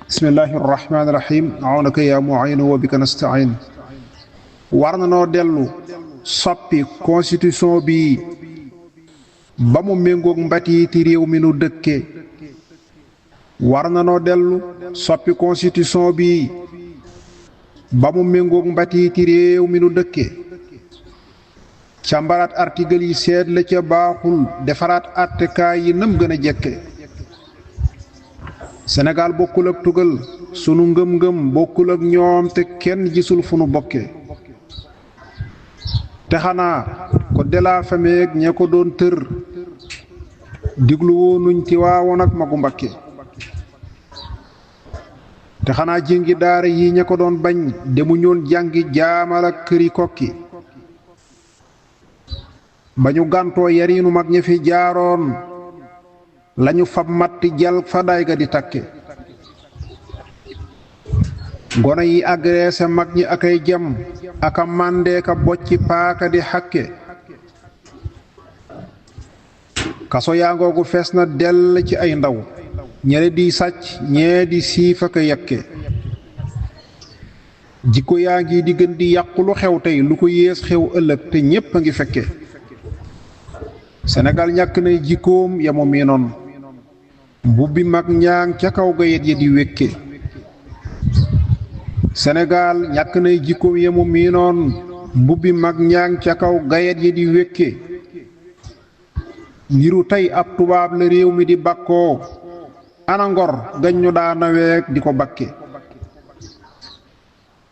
bismillahi rahmaani rahim awnaka yaa mu'inu wa bika nasta'in war na noo dellu soppi constitution bi ba mu méngoog mbatiiti réew mi nu dëkke war na noo dellu soppi constitution bi ba mu méngoog mbatiiti réew mi nu dëkke càmbaraat article yi seet la ca baaxul defaraat attekaay yi nam gën a jekke Sénégal bokkul ak tugal sunu ngëm-ngëm bokkul ak ñoom te kenn gisul fu nu bokke te xanaa ko delaa fameeg ña ko doon tër diglu woonuñ ti waawoon ak magu Mbakke te xanaa jéngi daara yi ña ko doon bañ demu ñoon jàngi jaamal ak këri kokki ba ñu gàntoo yariinu mag ña fi jaaroon lañu fab matti jal fa day ga di takke gone yi agressé mag ñi akay jam aka màndeeka bocci paaka di xakke kaso yaa ngoogu fees na dell ci ay ndaw ñene di sàcc ñee di siifaka yakke jikko yaa ngi di gën di yàqu lu xew tey lu ko yées xew ëllëg te ñépp a ngi fekke Sénégal ñàkk nay jikkoom ya mu miinoon mbubbi mag ñaang ca kaw gayet ya di wékke Sénégal ñàkk nay jikkoom ya mu miinoon mbubbi mag ñaang ca kaw gayet ya di wékke niru tey ab tubaab la réew mi di bakkoo ana ngor gañ ñu daa naweek di ko bakke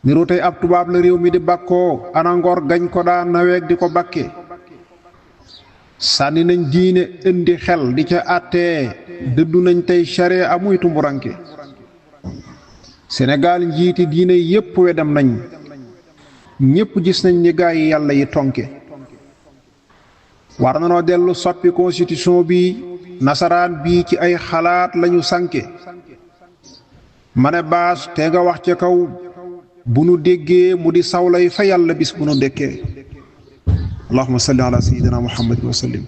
niru tey ab tubaab la réew mi di bakkoo ana ngor gañ ko daa naweek di ko bakke sànni nañ diine indi xel di ca attee dëddu nañ tey charia amuy tumburanke Sénégal njiiti diine yépp wedam nañ ñépp gis nañ ni gaay yi yàlla yi tonke war na noo dellu soppi constitution bi nasaraan bii ci ay xalaat lañu sanke ma ne baas te nga wax ca kaw bu nu déggee mu di sawlay fa yàlla bis bu nu dekkee allahumma salli ala sayyidina muhammadin wa sallim